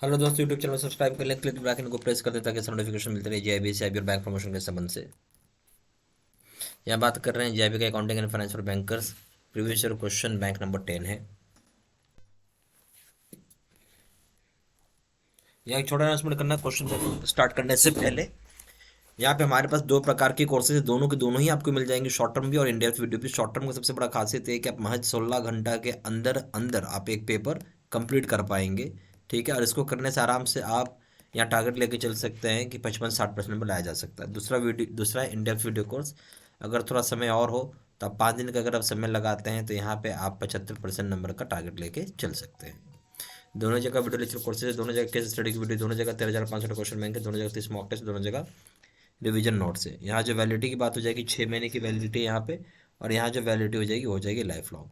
Hello दोस्तों, YouTube channel subscribe कर लें, क्लिक बेल आइकन को प्रेस कर दें ताकि नोटिफिकेशन मिलते रहे जीआईबी और बैंक प्रमोशन के संबंध से। यहाँ बात कर रहे हैं जीआईबी का accounting and finance for bankers. Previous year question bank number 10 है। यहाँ एक छोटा अनाउंसमेंट करना, क्वेश्चन स्टार्ट करने से पहले यहाँ पे हमारे पास दो प्रकार की कोर्सेज है, दोनों के दोनों ही आपको मिल जाएंगे, शॉर्ट टर्म भी और इंडिया वीडियो भी। शॉर्ट टर्म का सबसे बड़ा खासियत है कि आप महज 16 घंटा के अंदर अंदर आप एक पेपर कंप्लीट कर पाएंगे। ठीक है, और इसको करने से आराम से आप यहाँ टारगेट लेके चल सकते हैं कि 55-60% में लाया जा सकता है। दूसरा इंडिया वीडियो कोर्स, अगर थोड़ा समय और हो तो आप 5 दिन का अगर आप समय लगाते हैं तो यहाँ पे आप 75% नंबर का टारगेट लेके चल सकते हैं। दोनों जगह वीडियो लेक्चर कोर्सेज है, दोनों जगह केस स्टडी की वीडियो, दोनों जगह 13,500 क्वेश्चन बैंक है, दोनों जगह 30 मॉक टेस्ट, दोनों जगह रिवीजन नोट्स है। यहाँ जो वैलिडिटी की बात हो जाएगी 6 महीने की वैलिडिटी यहाँ पे, और यहाँ जो वैलिडिटी हो जाएगी लाइफ लॉन्ग।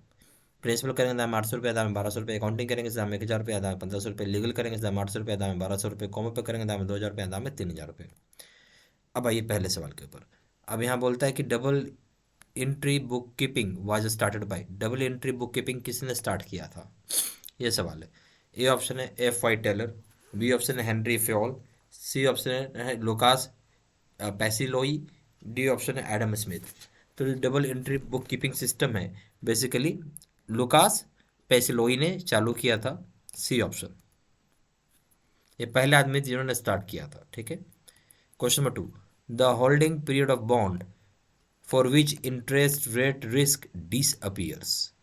प्रिंसिपल करेंगे दाम 800 रुपये, दाम 1200 रुपये। अकाउंटिंग करेंगे दाम 1000 रुपये, दाम 1500 रुपये। लीगल करेंगे दाम 800 रुपये, दाम 1200 रुपये। कॉमो पे करेंगे दाम 2000 रुपये, दाम है 3000 रुपये। अब आइए पहले सवाल के ऊपर। अब यहाँ बोलता है कि double entry book keeping was started by. Double entry book keeping किसने स्टार्ट किया था, ये सवाल है। ए ऑप्शन है F Y Taylor, B option है हेनरी फ्योल, सी ऑप्शन है लुकास पैसिलोई, डी ऑप्शन है एडम स्मिथ। तो जो double entry book keeping system है बेसिकली लुकास पैसिलोई ने चालू किया था। सी ऑप्शन, ये पहले आदमी जिन्होंने स्टार्ट किया था। ठीक है। Question number 2, the holding period of bond for which interest rate risk disappears.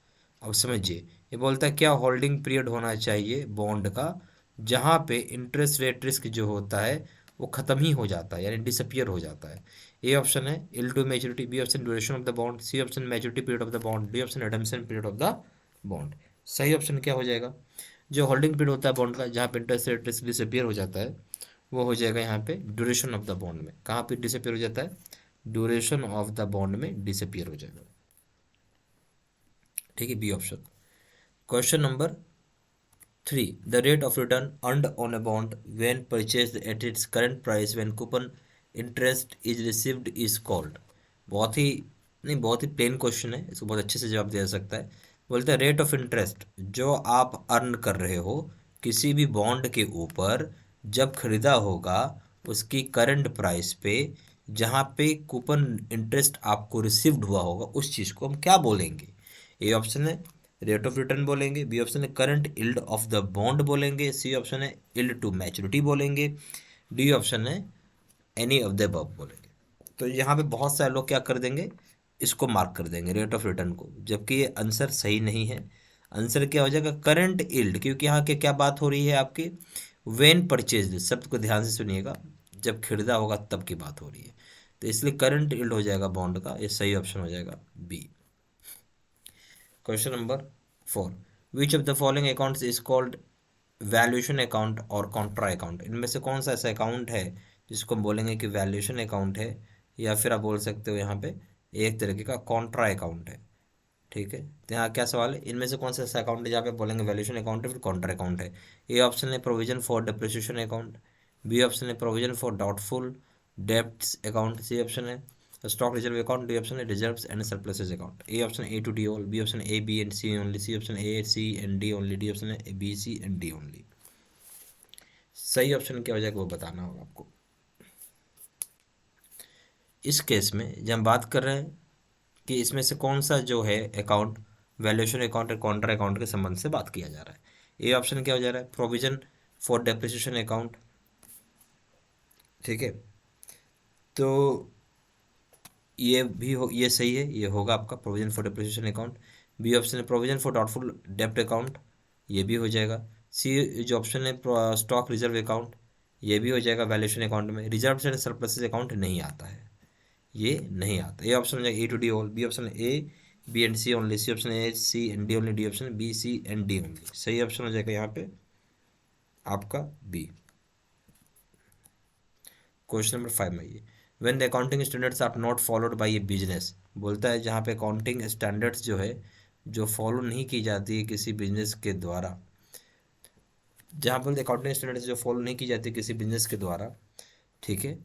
अब समझिए, ये बोलता है क्या होल्डिंग पीरियड होना चाहिए बॉन्ड का जहाँ पे इंटरेस्ट रेट रिस्क जो होता है वो खत्म ही हो जाता है, यानी डिसअपियर हो जाता है। ए ऑप्शन है yield to maturity, B option duration of the bond, C option maturity period of the bond, D option redemption period of the bond. सही ऑप्शन क्या हो जाएगा? जो होल्डिंग पीरियड होता है बॉन्ड का जहाँ पे इंटरेस्ट रेट रिस्क डिसअपियर हो जाता है वो हो जाएगा यहाँ पे ड्यूरेशन ऑफ द बॉन्ड में। कहाँ पे डिसअपियर हो जाता है? ड्यूरेशन ऑफ द बॉन्ड में डिसअपियर हो जाएगा। ठीक है, B option. Question number 3, the rate of return earned on a bond when purchased at its current price when coupon interest is received is called. बहुत ही नहीं, बहुत ही प्लेन क्वेश्चन है, इसको बहुत अच्छे से जवाब दिया जा सकता है। बोलते हैं रेट ऑफ इंटरेस्ट जो आप अर्न कर रहे हो किसी भी बॉन्ड के ऊपर जब खरीदा होगा उसकी करंट प्राइस पे, जहाँ पे कूपन इंटरेस्ट आपको रिसीव्ड हुआ होगा, उस चीज़ को हम क्या बोलेंगे? ए ऑप्शन है रेट ऑफ रिटर्न बोलेंगे, बी ऑप्शन है current yield of the bond बोलेंगे, सी ऑप्शन है इल्ड टू मैच्योरिटी बोलेंगे, डी ऑप्शन है एनी ऑफ द अबव बोलेंगे। तो यहाँ पे बहुत सारे लोग क्या कर देंगे, इसको मार्क कर देंगे रेट ऑफ रिटर्न को, जबकि ये आंसर सही नहीं है। आंसर क्या हो जाएगा? करंट इल्ड, क्योंकि यहाँ के क्या बात हो रही है आपकी? वेन परचेज शब्द को ध्यान से सुनिएगा, जब खरीदा होगा तब की बात हो रही है, तो इसलिए करंट इल्ड हो जाएगा बॉन्ड का, ये सही ऑप्शन हो जाएगा B. Question number 4, which of the following accounts is called valuation account और कॉन्ट्रा अकाउंट। इनमें से कौन सा ऐसा अकाउंट है जिसको हम बोलेंगे कि वैल्यूएशन अकाउंट है, या फिर आप बोल सकते हो यहाँ पे एक तरीके का कॉन्ट्रा अकाउंट है। ठीक है, तो यहाँ क्या सवाल है, इनमें से कौन सा ऐसा अकाउंट है जहाँ पे बोलेंगे वैल्यूएशन अकाउंट है फिर कॉन्ट्रा अकाउंट है? ए ऑप्शन है provision for depreciation account, B option है provision for doubtful debts account, C option है stock reserve account, D option है reserves and surpluses account. A option A to D all, B option A B and C only, C option A C and D only, D option है B C and D only. सही option क्या हो जाएगा वो बताना होगा आपको। इस केस में जब हम बात कर रहे हैं कि इसमें से कौन सा जो है अकाउंट वैल्यूएशन अकाउंट और कॉन्ट्रा अकाउंट के संबंध से बात किया जा रहा है, ए ऑप्शन क्या हो जा रहा है? Provision for depreciation account. ठीक है, तो ये भी हो, ये सही है, ये होगा आपका provision for depreciation account. B option है प्रोविजन फॉर डाउटफुल डेप्ट अकाउंट, ये भी हो जाएगा। सी जो ऑप्शन है स्टॉक रिजर्व अकाउंट, ये भी हो जाएगा वैल्यूएशन अकाउंट में। रिजर्व एंड सरप्लसेस अकाउंट नहीं आता है, ये नहीं आता। ए ऑप्शन हो जाएगा A to D all, B option A B and C only, C option A C and D only, D option B C and D only. सही ऑप्शन हो जाएगा यहाँ पे आपका बी। क्वेश्चन नंबर 5 में ये, when the accounting standards are not followed by a business. बोलता है जहाँ पे अकाउंटिंग स्टैंडर्ड्स जो है जो फॉलो नहीं की जाती है किसी बिजनेस के द्वारा, जहाँ पर अकाउंटिंग स्टैंडर्ड्स जो फॉलो नहीं की जाती किसी बिजनेस के द्वारा। ठीक है,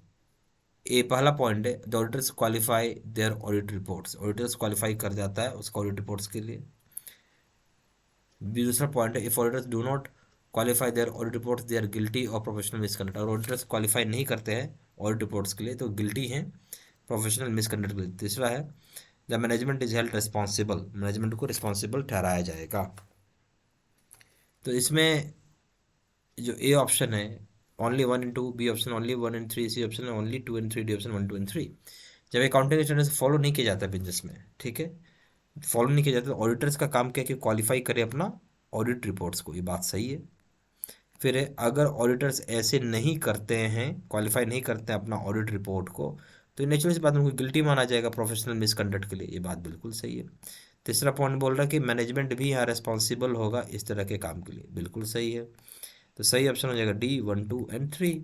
ये पहला पॉइंट है the auditors qualify their audit reports, auditors qualify कर जाता है उसका ऑडिट रिपोर्ट्स के लिए। दूसरा पॉइंट है if auditors do not qualify their audit reports they are guilty और प्रोफेशनल मिसकंडक्ट। और ऑडिटर्स क्वालिफाई नहीं करते हैं ऑडिट रिपोर्ट्स के लिए तो गिल्टी हैं प्रोफेशनल मिसकंडक्ट के लिए। तीसरा है the management is held responsible, management को रिस्पॉन्सिबल ठहराया जाएगा। तो इसमें जो ए ऑप्शन है ओनली 1 इन 2, बी ऑप्शन ओनली 1 इन 3, सी ऑप्शन ओनली 2 इन 3, डी ऑप्शन 1 2 इन 3। जब अकाउंटिंग स्टैंडर्ड्स फॉलो नहीं किया जाता बिजनेस में, ठीक है, फॉलो नहीं किया जाता तो ऑडिटर्स का काम क्या है कि क्वालिफाई करे अपना ऑडिट रिपोर्ट्स को, ये बात सही है। फिर है अगर ऑडिटर्स ऐसे नहीं करते हैं, क्वालिफाई नहीं करते हैं अपना ऑडिट रिपोर्ट को, तो नेचुरल सी बात उनको गिल्टी माना जाएगा प्रोफेशनल मिसकंडक्ट के लिए, ये बात बिल्कुल सही है। तीसरा पॉइंट बोल रहा है कि मैनेजमेंट भी यहाँ रेस्पॉन्सिबल होगा इस तरह के काम के लिए, बिल्कुल सही है। तो सही ऑप्शन हो जाएगा डी 1 2 एंड 3।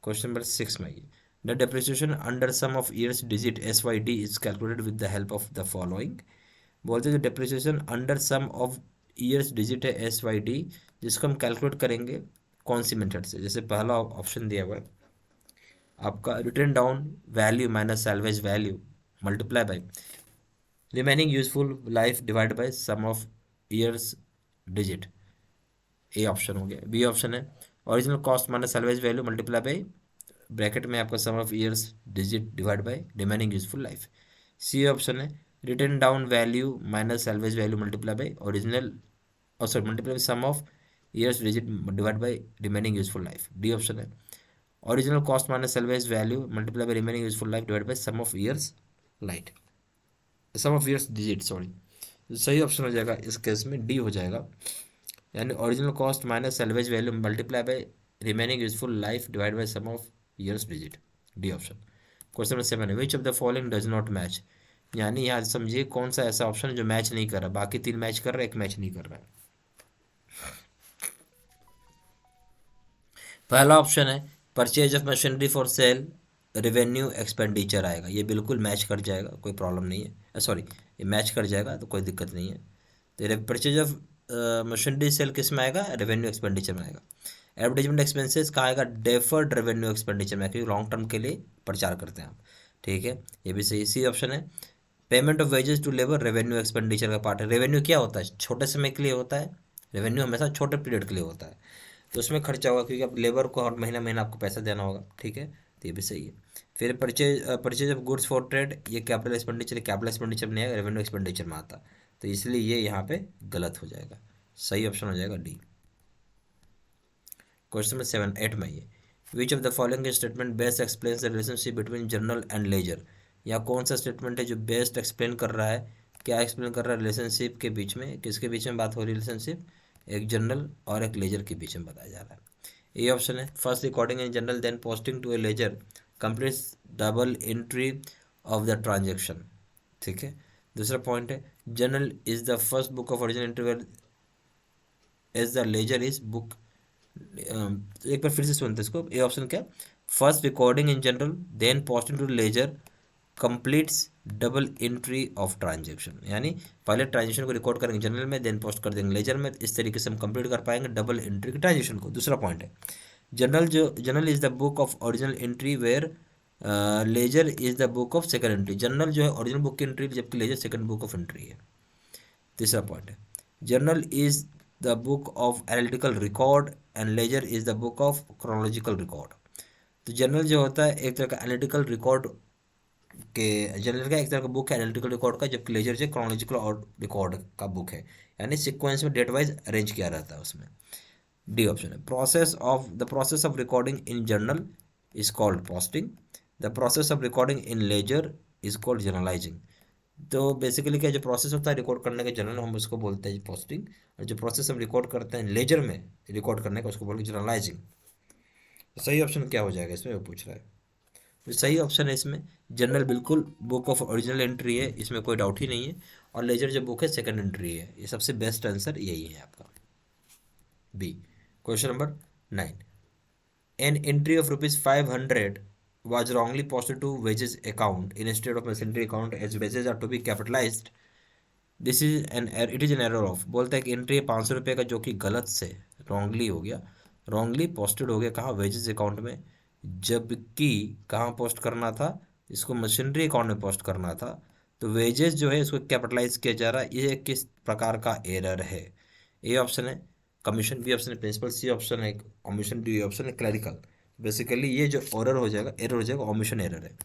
क्वेश्चन नंबर 6 में ये the depreciation under sum of years digit SYD is calculated with the help of the following. बोलते हैं depreciation under sum of years digit है SYD, जिसको हम कैलकुलेट करेंगे कौन सी मेथड से। जैसे पहला ऑप्शन दिया हुआ है आपका written down value minus salvage value multiply by remaining useful life divide by sum of years digit, A option हो गया। बी ऑप्शन है original cost minus salvage value multiply by bracket में आपका sum of years digit divide by remaining useful life. C option है written down value minus salvage value multiply by original और sorry multiply sum of years digit divide by remaining useful life. D option है original cost minus salvage value multiply by remaining useful life divide by sum of years light sum of years digit sorry. सही option हो जाएगा इस case में D हो जाएगा, यानी original cost minus salvage value multiply by remaining useful life divide by sum of years digit, D option. Question number 7 है which of the following does not match, यानी यहाँ समझिए कौन सा ऐसा ऑप्शन है जो मैच नहीं कर रहा, बाकी 3 मैच कर रहा है, एक मैच नहीं कर रहा है। पहला ऑप्शन है purchase of machinery for sale revenue expenditure आएगा, ये बिल्कुल मैच कर जाएगा, कोई प्रॉब्लम नहीं है, सॉरी ये मैच कर जाएगा तो कोई दिक्कत नहीं है। तो परचेज ऑफ मशीनरी सेल किस में आएगा, रेवेन्यू एक्सपेंडिचर में आएगा। एडवर्टाइजमेंट एक्सपेंसेस कहाँ आएगा, डेफर्ड रेवेन्यू एक्सपेंडिचर में, क्योंकि लॉन्ग टर्म के लिए प्रचार करते हैं आप, ठीक है, ये भी सही। सी ऑप्शन है payment of wages to labour revenue expenditure का पार्ट है। रेवेन्यू क्या होता है, छोटे समय के लिए होता है, रेवेन्यू हमेशा छोटे पीरियड के लिए होता है, तो उसमें खर्चा होगा क्योंकि अब लेबर को हर महीना महीना आपको पैसा देना होगा, ठीक है, तो ये भी सही है। फिर purchase of goods for trade, ये कैपिटल एक्सपेंडिचर, कैपिटल एक्सपेंडिचर में आएगा, रेवेन्यू एक्सपेंडिचर में आता, तो इसलिए ये यहाँ पे गलत हो जाएगा, सही ऑप्शन हो जाएगा डी। क्वेश्चन नंबर 7 8 में ये which of the following statement best explains the relationship between journal and ledger, या कौन सा स्टेटमेंट है जो बेस्ट एक्सप्लेन कर रहा है, क्या एक्सप्लेन कर रहा है रिलेशनशिप के बीच में, किसके बीच में बात हो रही है रिलेशनशिप, एक जर्नल और एक लेजर के बीच में बताया जा रहा है। ए ऑप्शन है first recording in general then posting to a ledger completes double entry of the transaction, ठीक है। दूसरा पॉइंट है journal is the first book of original entry as the ledger is book. एक बार फिर से सुनते इसको, ए ऑप्शन क्या, first recording in general then posting to ledger completes double entry of transaction, यानी पहले ट्रांजेक्शन को रिकॉर्ड करेंगे जनरल में देन पोस्ट कर देंगे लेजर में, इस तरीके से हम कंप्लीट कर पाएंगे डबल एंट्री की ट्रांजेक्शन को। दूसरा पॉइंट है journal is the book of original entry where ledger is the book of second entry, journal जो है ओरिजिनल बुक की एंट्री जबकि ledger second book of entry है। तीसरा पॉइंट है journal is the book of analytical record and ledger is the book of chronological record. तो journal जो होता है एक तरह का एनालिटिकल रिकॉर्ड के, जर्नल का एक तरह का बुक है एनालिटिकल रिकॉर्ड का, जबकि लेजर जो क्रोनोलॉजिकल और रिकॉर्ड का बुक है, यानी सीक्वेंस में डेट वाइज अरेंज किया रहता है उसमें। डी ऑप्शन है process of recording in journal is called posting, the process of recording in ledger is called journalising. तो बेसिकली क्या जो प्रोसेस होता है रिकॉर्ड करने का जर्नल हम उसको बोलते हैं पोस्टिंग, और जो प्रोसेस हम रिकॉर्ड करते हैं लेजर में रिकॉर्ड करने का उसको बोलते हैं जर्नलाइजिंग। तो सही ऑप्शन क्या हो जाएगा इसमें, वो पूछ रहा है। तो सही ऑप्शन है इसमें जर्नल बिल्कुल बुक ऑफ ओरिजिनल एंट्री है, इसमें कोई डाउट ही नहीं है, और लेजर जो बुक है सेकंड एंट्री है, ये सबसे बेस्ट आंसर यही है आपका B. Question number 9 an entry of ₹500 was wrongly posted to wages account instead of machinery account as wages are to be capitalized. This is an it is an error of, बोलता है कि entry 500 रुपये का जो कि गलत से wrongly हो गया, रॉन्गली पोस्टेड हो गया कहाँ, वेजेस अकाउंट में, जबकि कहाँ पोस्ट करना था, इसको मशीनरी अकाउंट में पोस्ट करना था। तो वेजेस जो है इसको कैपिटलाइज किया जा रहा है, ये किस प्रकार का एरर है। ए ऑप्शन है कमीशन, बी ऑप्शन है प्रिंसिपल, सी ऑप्शन है ओमिशन, डी ऑप्शन है क्लरिकल। बेसिकली ये जो एरर हो जाएगा ओमिशन एरर है।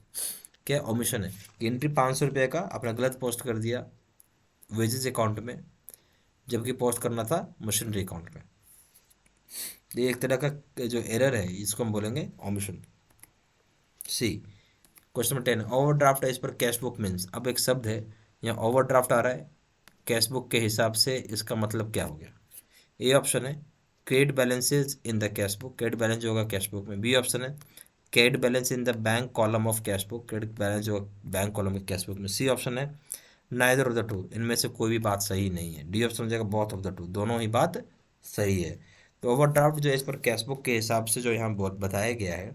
क्या ओमिशन है कि एंट्री 500 रुपये का आपने गलत पोस्ट कर दिया वेजेस अकाउंट में, जबकि पोस्ट करना था मशीनरी अकाउंट में। ये एक तरह का जो एरर है इसको हम बोलेंगे omission. C question number 10, overdraft as per cash book means. अब एक शब्द है यहाँ ओवरड्राफ्ट आ रहा है कैश बुक के हिसाब से, इसका मतलब क्या हो गया। ए ऑप्शन है credit balances in the cash book, credit balance जो होगा कैश बुक में। बी ऑप्शन है credit balance in the bank column of cash book, credit balance जो बैंक कॉलम के कैश बुक में। सी ऑप्शन है नाइदर ऑफ द टू, इनमें से कोई भी बात सही नहीं है। डी ऑप्शन हो जाएगा बोथ ऑफ द टू, दोनों ही बात सही है। तो ओवरड्राफ्ट जो है इस पर कैश बुक के हिसाब से जो यहाँ बहुत बताया गया है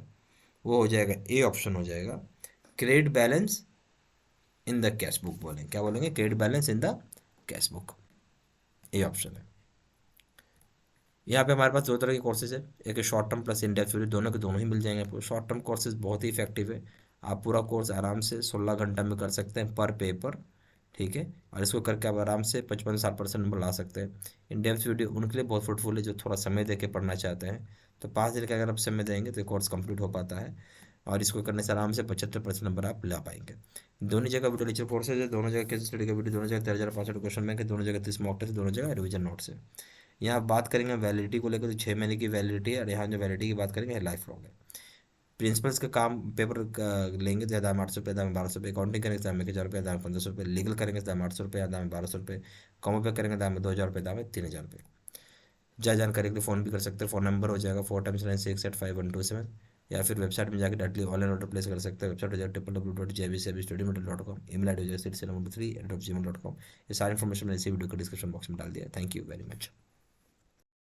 वो हो जाएगा ए ऑप्शन हो जाएगा credit balance in the cash book. बोलेंगे क्या बोलेंगे, credit balance in the cash book, A option है। यहाँ पे हमारे पास दो तरह के कोर्सेज है, एक short term plus in depth theory, दोनों के दोनों ही मिल जाएंगे आपको। शॉर्ट टर्म कोर्सेज बहुत ही इफेक्टिव है, आप पूरा कोर्स आराम से 16 घंटा में कर सकते हैं पर पेपर, ठीक है। और इसको करके आप आराम से 55-60% नंबर ला सकते हैं। इन डेप्थ वीडियो उनके लिए बहुत फ्रूटफुल है जो थोड़ा समय दे के पढ़ना चाहते हैं। तो 5 दिन का अगर आप समय देंगे तो कोर्स कंप्लीट हो पाता है, और इसको करने से आराम से 75% नंबर आप ला पाएंगे। दोनों जगह वीडियो लेक्चर कोर्सेज है, दोनों जगह केस स्टडी का वीडियो, दोनों जगह 13,500 क्वेश्चन बैंक है, दोनों जगह 30 मॉक टेस्ट, दोनों जगह रिवीजन नोट्स है। यहाँ बात करेंगे वैलिडिटी को लेकर, तो 6 महीने की वैलिडिटी है, और यहाँ जो वैलिडिटी की बात करेंगे लाइफ लॉन्ग है। प्रिंसिपल्स का काम पेपर लेंगे तो दाम 800 रुपये, दाम 1200 रुपये, अकाउंटिंग करेंगे दाम 1,000 रुपये, दाम 1500 रुपये, लीगल करेंगे दाम 800 रुपये, दाम 1200 रुपये, कॉमो पे करेंगे दाम 2,000 रुपये, दाम 3,000 रुपये। ज़्यादा जानकारी के लिए फ़ोन भी कर सकते हैं, फ़ोन नंबर हो जाएगा 4x9685 या फिर वेबसाइट में जाकर डायरेक्टली ऑनलाइन ऑर्डर प्लेस कर सकते हैं। वेबसाइट हो जाएगा www.jbcstudymetal.com, email आई डी हो जाएगा 3 नंबर 3 @gmail.com। ये सारी इन्फॉर्मेशन मैंने इसी वीडियो के डिस्क्रिप्शन बॉक्स में डाल दिया। Thank you very much.